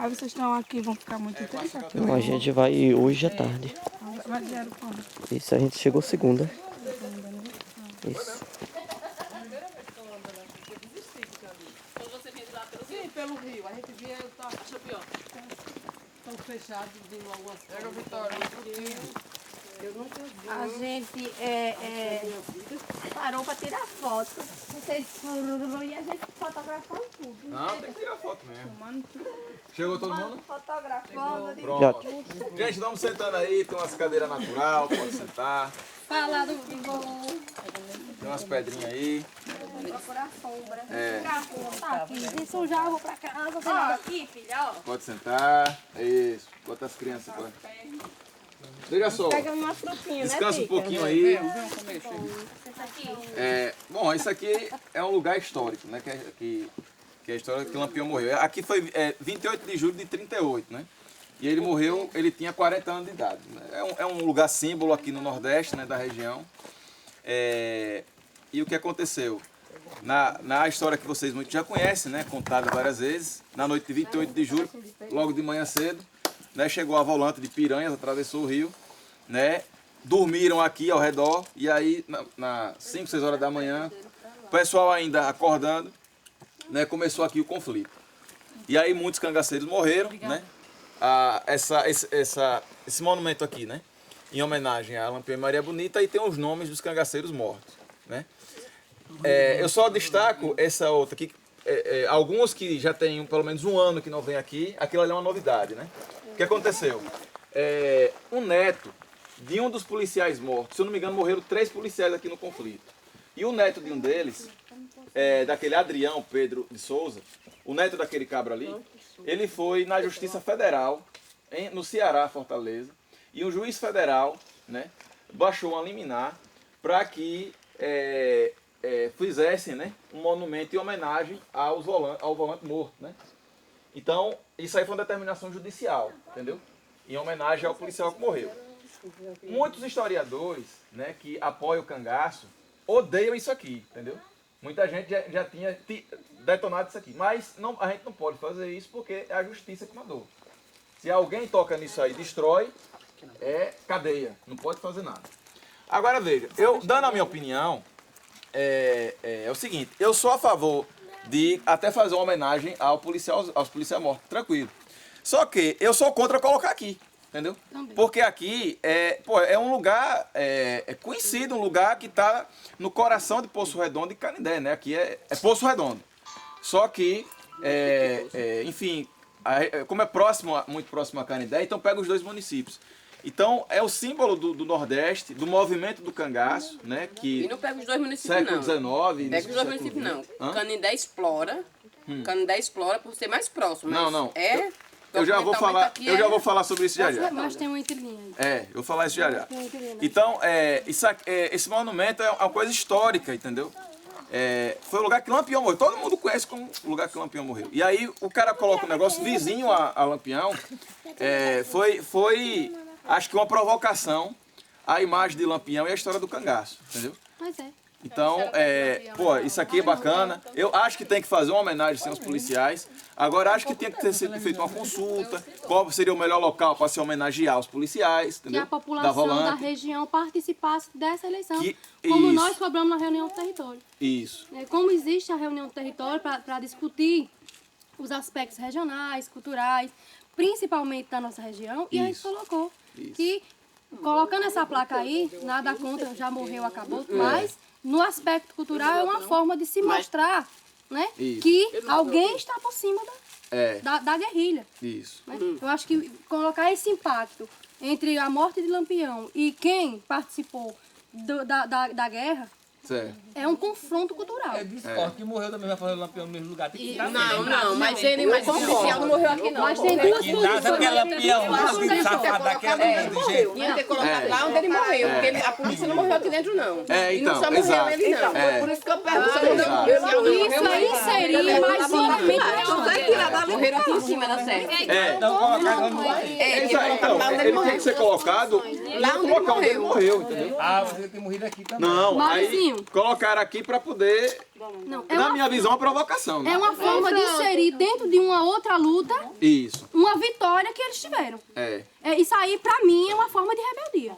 Aí vocês estão aqui, vão ficar muito tempo aqui. Não, a gente vai hoje à tarde. Vai dizer quando? Isso, a gente chegou segunda. Isso. Sim, pelo rio. A gente via, tá, deixa eu ver, ó. Estão fechados de algumas coisas. Vitória. A gente parou para tirar foto. Vocês foram e a gente fotografou tudo. Não, tem que tirar foto mesmo. Chegou todo mundo? Fotografando. Pronto. Gente, vamos sentando aí, tem umas cadeiras natural, pode sentar. Falar do voo. Tem umas pedrinhas aí. Procurar sombra. É. Tá aqui. Se sujar, eu vou pra casa. Você vai aqui, filha, ó. Pode sentar. Isso. Bota as crianças pra... Veja só. Pega uma frutinha, Descansa né, um pouquinho aí. Senta aqui. Bom, isso aqui é um lugar histórico, né? Que é a história que Lampião morreu. Aqui foi 28 de julho de 38, né? E ele morreu, ele tinha 40 anos de idade. Né? É um lugar símbolo aqui no Nordeste, né, da região. E o que aconteceu? Na história que vocês muito já conhecem, né? Contada várias vezes, na noite de 28 de julho, logo de manhã cedo, né, chegou a volante de Piranhas, atravessou o rio, né? Dormiram aqui ao redor e aí, na 5, 6 horas da manhã, o pessoal ainda acordando, né, começou aqui o conflito. E aí muitos cangaceiros morreram, né? Esse monumento aqui, né? Em homenagem a Lampião e Maria Bonita, e tem os nomes dos cangaceiros mortos, né? Eu só destaco essa outra aqui, alguns que já tem pelo menos um ano que não vem aqui, aquilo ali é uma novidade, né? O que aconteceu? Um neto de um dos policiais mortos, se eu não me engano, morreram 3 policiais aqui no conflito. E o neto de um deles, daquele Adrião Pedro de Souza, o neto daquele cabra ali, ele foi na Justiça Federal, no Ceará, Fortaleza, e um juiz federal, né, baixou uma liminar para que fizessem, né, um monumento em homenagem ao volante morto, né? Então, isso aí foi uma determinação judicial, entendeu? Em homenagem ao policial que morreu. Muitos historiadores, né, que apoiam o cangaço odeiam isso aqui, entendeu? Muita gente já tinha detonado isso aqui. Mas a gente não pode fazer isso porque é a justiça que mandou. Se alguém toca nisso aí e destrói, é cadeia. Não pode fazer nada. Agora veja, eu dando a minha opinião, é o seguinte, eu sou a favor de até fazer uma homenagem aos policiais mortos, tranquilo. Só que eu sou contra colocar aqui, entendeu? Porque aqui é um lugar conhecido, um lugar que está no coração de Poço Redondo e Canindé, né? Aqui é Poço Redondo. Só que, enfim, como é muito próximo a Canindé, então pega os dois municípios. Então, é o símbolo do Nordeste, do movimento do cangaço, né? Que E não pega os dois municípios, século XIX... Pega os dois municípios, não. Canindé explora. Canindé explora por ser mais próximo. Não. É... Eu já vou falar sobre isso já já. Mas tem uma entrelinha aí. Eu vou falar isso já já. Então, esse monumento é uma coisa histórica, entendeu? Foi o lugar que Lampião morreu. Todo mundo conhece como o lugar que Lampião morreu. E aí o cara coloca um negócio vizinho a Lampião. Foi, acho que uma provocação à imagem de Lampião e à história do cangaço, entendeu? Pois é. Então, isso aqui é bacana. Eu acho que tem que fazer uma homenagem sim, aos policiais. Agora, acho que tem que ter sido feita uma consulta. Qual seria o melhor local para se homenagear os policiais, Que entendeu? a população da região participasse dessa eleição. Como isso. nós cobramos na reunião do território. Isso. Como existe a reunião do território para discutir os aspectos regionais, culturais, principalmente da nossa região, e a gente colocou que, colocando essa placa aí, nada contra, já morreu, acabou, mas no aspecto cultural é uma forma de se mostrar, né, que alguém está por cima da guerrilha. Isso. Né? Eu acho que colocar esse impacto entre a morte de Lampião e quem participou da guerra é um confronto cultural. Que morreu também vai fazer o Lampião no mesmo lugar. Tem que estar Mas o oficial não morreu aqui não. Mas tem duas que nada que é Lampião, não safado daquela do jeito. Ia ter colocado lá onde ele morreu, porque a polícia não morreu aqui dentro não. E não só morreu ele não. Por isso que eu pergunto. Isso aí seria mais uma Morreram aqui em cima da serra. Então colocar no Ele tem que ser colocado Lá onde ele onde ele morreu, entendeu? você tem morrido aqui também. Não, aí... Maurizinho, nenhum. colocaram aqui para poder, Não, na minha visão, uma provocação, né? é uma forma de inserir dentro de uma outra luta Isso. uma vitória que eles tiveram. É. Isso aí, pra mim, é uma forma de rebeldia.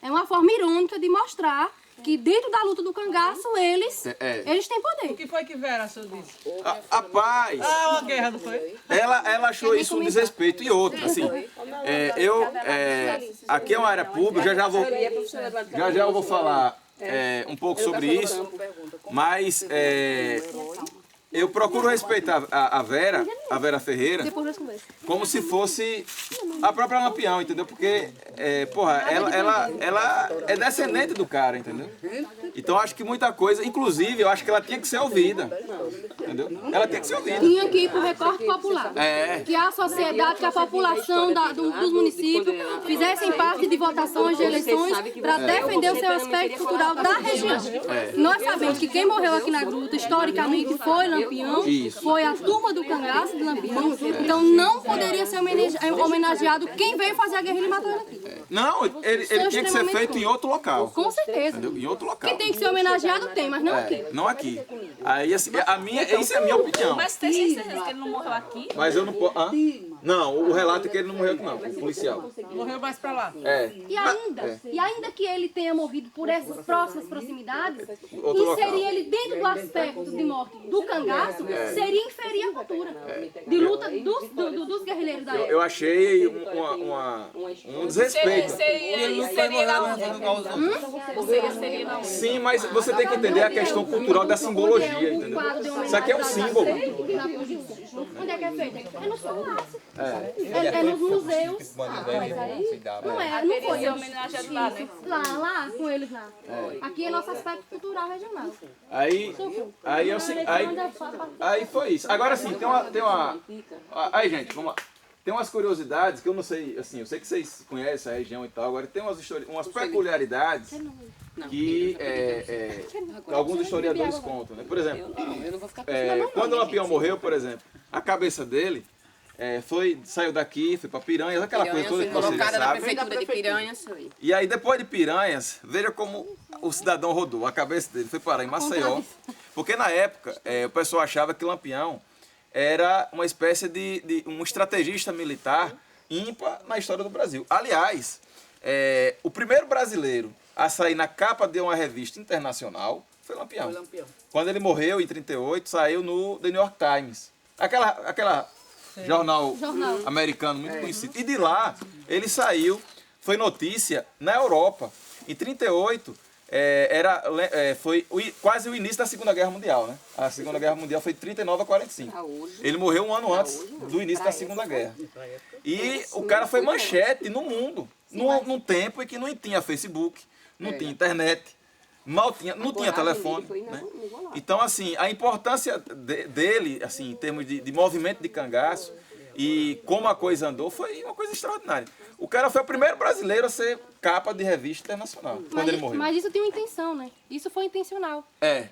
É uma forma irônica de mostrar que dentro da luta do cangaço, eles têm O poder. que foi que Vera achou disso? Rapaz, Uma guerra, não foi? ela achou isso um desrespeito. E outra, assim, aqui é uma área pública, já eu vou falar um pouco sobre isso, mas eu procuro respeitar a Vera Ferreira, Depois nós conversamos. como se fosse a própria Lampião, entendeu? Porque, ela é descendente do cara, entendeu? Então acho que muita coisa, inclusive, eu acho que ela tinha que ser ouvida, entendeu? Ela tinha que ser ouvida. Tinha que ir pro recorte popular. Que a sociedade, que a população dos municípios fizessem parte de votações, de eleições, para defender o seu aspecto cultural da região. Nós sabemos que quem morreu aqui na gruta, historicamente, foi Lampião, foi a turma do cangaço de Lampião. Então não poderia ser homenageado quem veio fazer a guerrilha e matou ele aqui. Não, ele tinha que ser feito em outro local. Com certeza. Entendeu? Em outro local. Quem tem que ser homenageado tem, mas não aqui. Não aqui. Aí, assim, essa é a minha opinião. Mas tem certeza que ele não morreu aqui? Mas eu não posso. Não, o relato é que ele não morreu aqui, não. O policial. Morreu mais pra lá. E ainda que ele tenha morrido por essas próximas proximidades, Outro local. inserir ele dentro do aspecto de morte do cangaço seria inferir a cultura de luta dos guerrilheiros da época. Eu achei um desrespeito. Seria lá onde? Sim, mas você tem que entender a questão cultural da simbologia, entendeu? Isso aqui é um símbolo. Onde é que é feito? É nos palácios. É nos museus. Mas aí não foi homenageado lá, né? Lá, com eles lá. Aqui é nosso aspecto cultural regional. Aí foi isso. Agora sim, tem uma. Aí, gente, vamos lá. Tem umas curiosidades que eu não sei, assim, eu sei que vocês conhecem a região e tal, agora tem umas peculiaridades que alguns historiadores contam, né? Por exemplo, quando o Lampião morreu, por exemplo, a cabeça dele saiu daqui, foi para Piranhas, aquela coisa toda que vocês já colocada na sabem. prefeitura de Piranhas. E aí depois de Piranhas, veja como o cidadão rodou, a cabeça dele foi parar em Maceió, porque na época o pessoal achava que Lampião era uma espécie de um estrategista militar ímpar na história do Brasil. Aliás, o primeiro brasileiro a sair na capa de uma revista internacional foi Lampião. Quando ele morreu, em 1938, saiu no The New York Times. Aquela jornal americano muito conhecido. E de lá, ele saiu, foi notícia na Europa. Em 1938, foi quase o início da Segunda Guerra Mundial, né? A Segunda Guerra Mundial foi de 1939 a 1945. Ele morreu um ano antes do início da Segunda Guerra. E o cara foi manchete no mundo, num tempo em que não tinha Facebook, não tinha internet, não tinha telefone, né? Então, assim, a importância dele, assim, em termos de movimento de cangaço e como a coisa andou, foi uma coisa extraordinária. O cara foi o primeiro brasileiro a ser capa de revista internacional, quando ele morreu. Mas isso tem uma intenção, né? Isso foi intencional.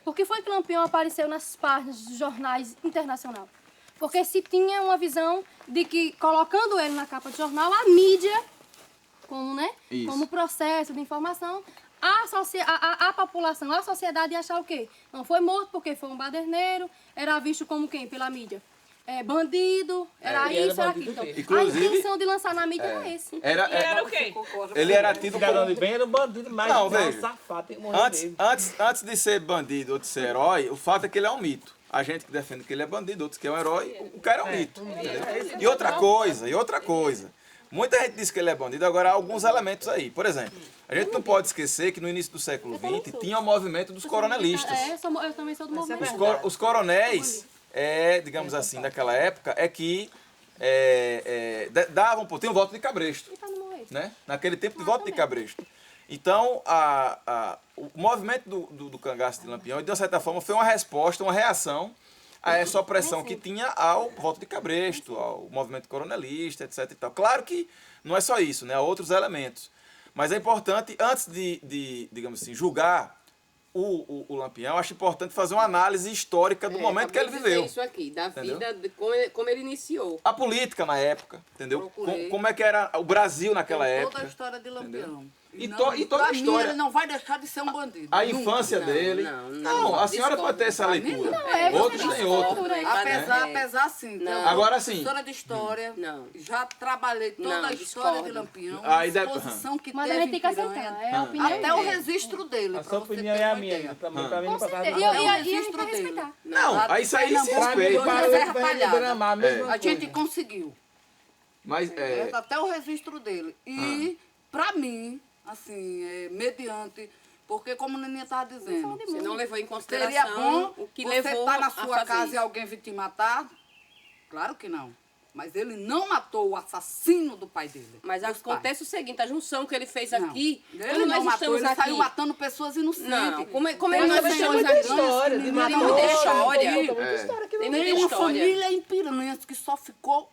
Por que foi que Lampião apareceu nas páginas dos jornais internacionais? Porque se tinha uma visão de que, colocando ele na capa de jornal, a mídia, como processo de informação, a população, a sociedade ia achar o quê? Não foi morto porque foi um baderneiro, era visto como quem pela mídia? Bandido, era isso, era aquilo. Então, inclusive, a intenção de lançar na mídia era esse. Era o quê? Ele era tido Cidadão de bem era um bandido, mas não, um veja, safado, tem que morrer mesmo. antes de ser bandido ou de ser herói, o fato é que ele é um mito. A gente que defende que ele é bandido, outros que é um herói, o cara é um mito. Entendeu? E outra coisa. Muita gente diz que ele é bandido, agora há alguns elementos aí. Por exemplo, a gente não pode esquecer que no início do século XX tinha o movimento dos coronelistas. Eu também sou do movimento. Os coronéis, digamos assim, daquela época, que davam, tem o voto de cabresto. Né? Naquele tempo de voto de cabresto. Então, o movimento do cangaço de Lampião, de uma certa forma, foi uma resposta, uma reação a essa opressão que tinha ao voto de cabresto, ao movimento coronelista, etc. E tal. Claro que não é só isso, né? Há outros elementos. Mas é importante, antes de digamos assim, julgar o Lampião, acho importante fazer uma análise histórica do momento que ele viveu. Isso aqui, da Entendeu? vida, como ele iniciou. A política na época, entendeu? Como é que era o Brasil naquela época. Toda a história de Lampião. E toda a Pra mim, história. ele não vai deixar de ser um bandido. A Nunca. infância dele. Não, a senhora pode ter essa leitura. Outros têm outra. Apesar assim, Não. Agora, assim, professora de história, Não. já trabalhei toda Não, a história de discordo. Lampião, Aí a deve- exposição que Mas a teve gente tem que em Piranha, aceitar. É a opinião até o dele. registro dele. A pra sua você opinião ter é a uma minha. ideia. Pra mim não Com passava certeza. nada. E a gente registro tem que dele. respeitar. Não, Lá aí de isso aí se Pernambuco, respeita. hoje é Parou Serra pra Palhada. Ibramar, a mesma A gente coisa. conseguiu. Mas, Até o registro dele. E, pra mim, assim, mediante, porque como a Neninha estava dizendo, Você não levou em seria consideração bom o que você levou estar na a sua fazer casa e isso. alguém vir te matar? Claro que não. Mas ele não matou o assassino do pai dele. Mas dos pais. acontece o seguinte, a junção que ele fez Não. aqui, Ele quando não nós matou, estamos ele aqui... saiu matando pessoas inocentes. Não, como Tem nós uma estamos história aqui... de história, de Tem matar muita outra, história. de- Tem muita Tem uma história. família em Piranhas que só ficou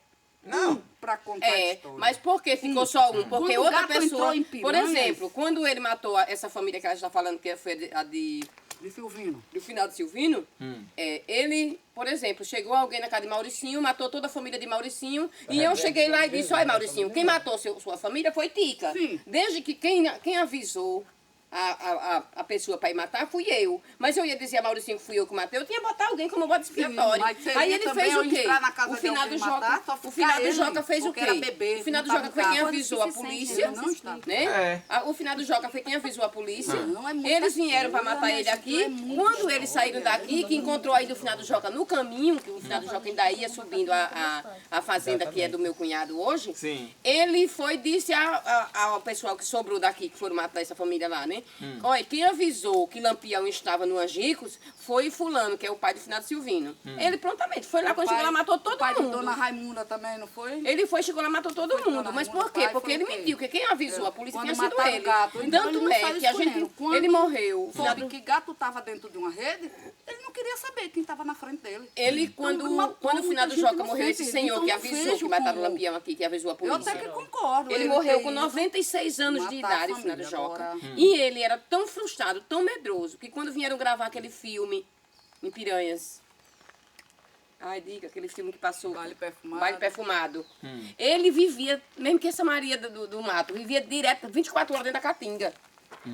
pra contar a É, história. mas por que ficou só um? Porque Quando o outra gato pessoa... entrou em Por Piranhas- exemplo, quando ele matou essa família que ela está falando, que foi a de... De Silvino. do final de Silvino, ele, por exemplo, chegou alguém na casa de Mauricinho, matou toda a família de Mauricinho, e eu cheguei lá e disse, olha Mauricinho, quem matou sua família foi Tica. Sim. Desde que quem avisou a pessoa para ir matar fui eu. Mas eu ia dizer a Mauricinho que fui eu que matei, eu tinha que botar alguém como bode expiatório. mas seria Aí ele também fez eu o quê? entrar na casa O de finado alguém Joca, matar, só o ficar finado ele, Joca fez o porque quê? era bebê, O finado não Joca foi tava quem em avisou a casa. polícia. Ele não estava. Né? É. O finado Joca foi quem avisou a polícia. Não, é muita Eles vieram para coisa, matar né, ele gente? aqui. É muita Quando eles saíram daqui, que encontrou aí do finado Joca no caminho, que o finado Joca ainda ia subindo a fazenda que é do meu cunhado hoje. Sim. Ele foi e disse ao pessoal que sobrou daqui, que foram matar essa família lá, né? Olha, quem avisou que Lampião estava no Angicos foi fulano, que é o pai do finado Silvino. Ele prontamente foi lá, quando chegou lá, matou todo O pai de mundo. Dona Raimunda também, não foi? Ele foi, chegou lá, matou todo Foi mundo. Dona Mas Raimunda, por quê? pai, Porque foi ele o quê? mentiu, que quem avisou a polícia Quando tinha sido mataram ele. o gato, então ele Tanto não é saiu que a gente, escolhendo. Quando ele morreu. Soube que gato estava dentro de uma rede, ele não queria saber quem estava na frente dele. Ele, Então, quando matou o finado muita gente Joca morreu, esse inocente. senhor Então, que não avisou vejo que mataram o como- Lampião aqui, que avisou a Eu polícia. até que concordo. Ele morreu ter com ido 96 anos de matar a idade, o finado família. Joca. Agora, E ele era tão frustrado, tão medroso, que quando vieram gravar aquele filme em Piranhas, ai, diga, aquele filme que passou, Baile Perfumado. Baile Perfumado, ele vivia, mesmo que essa Maria do Mato, vivia direto, 24 horas dentro da caatinga.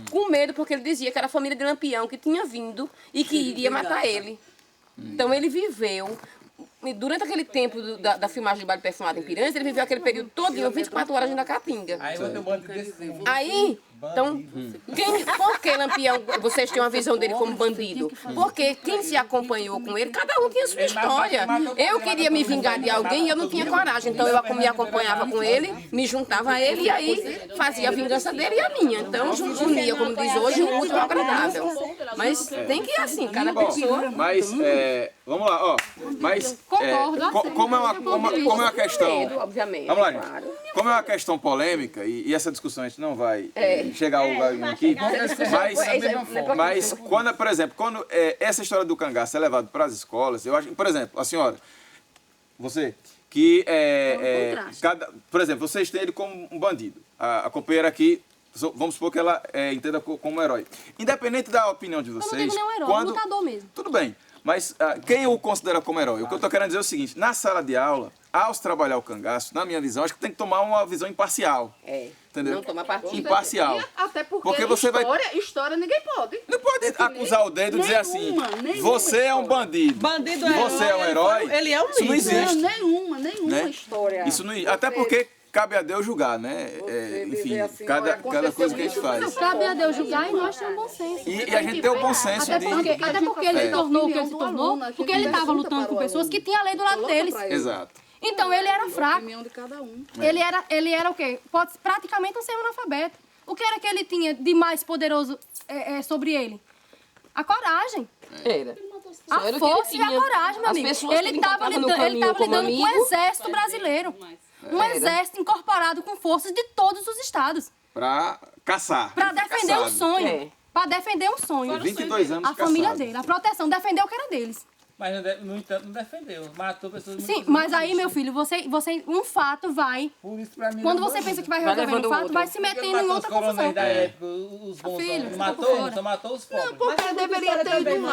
Com medo, porque ele dizia que era a família de Lampião que tinha vindo e que iria matar ele. Então ele viveu, e durante aquele tempo da filmagem de Baile Perfumado em Piranhas, ele viveu aquele período todinho, 24 horas dentro da caatinga. Aí eu tenho um monte desse. Aí, então, por que Lampião, vocês têm uma visão dele como bandido? Porque quem se acompanhou com ele, cada um tinha sua história. Eu queria me vingar de alguém e eu não tinha coragem. Então eu me acompanhava com ele, me juntava a ele e aí fazia a vingança dele e a minha. Então unia, como diz hoje, o útil ao agradável. Mas tem que ir assim, cada pessoa. Mas, vamos lá, ó. Mas, Concordo, como é uma questão... Obviamente. Vamos lá, gente. Como é uma questão polêmica, e essa discussão a gente não vai chegar ao lugar nenhum aqui, mas quando, por exemplo, quando essa história do cangaço é levada para as escolas, eu acho que, por exemplo, a senhora, você, que por exemplo, vocês têm ele como um bandido, a companheira aqui, vamos supor que ela entenda como herói. Independente da opinião de Eu não vocês... digo nem um herói, um lutador mesmo. Tudo bem, mas quem o considera como herói? O que eu estou querendo dizer é o seguinte, na sala de aula, ao trabalhar o cangaço, na minha visão, acho que tem que tomar uma visão imparcial. Entendeu? Não toma partido. Imparcial. Até Porque você história ninguém pode. Não pode acusar o dedo e dizer assim, nenhuma você é um bandido, Bandido é você é um herói. Ele é um Isso não líder. existe. Nenhuma Né? história. Isso não, até porque cabe a Deus julgar, né? Enfim, dizer assim, cada olha, coisa que a gente aconteceu faz. Cabe a Deus julgar e nós temos bom senso. E a gente tem o bom senso Até porque ele se tornou o que ele se tornou, porque ele estava lutando com pessoas que tinham a lei do lado deles. Exato. Então ele era fraco. Opinião de cada um. Ele era o quê? Praticamente um semi-analfabeto. O que era que ele tinha de mais poderoso sobre ele? A coragem. Era. A Era o que força ele e a tinha. coragem, meu As amigo. pessoas que Ele ele estava encontrava no lidando caminho como com o amigo. exército brasileiro. Um exército incorporado com forças de todos os estados. Pra caçar. Para defender um sonho. É. Para defender um sonho. 22 anos A família caçado. dele. A proteção. Defender o que era deles. Mas, no entanto, não defendeu. Matou pessoas muito Sim, mas aí, meu filho, você um fato vai... Por isso, pra mim, Quando não você bandido. pensa que vai Vai resolver levando um o fato, outro. vai se Porque ele metendo em matou outra os coronéis confusão. da época, os bons Filho, homens. você tá Matou, por fora. então matou os pobres. Porque deveria ter ido lá.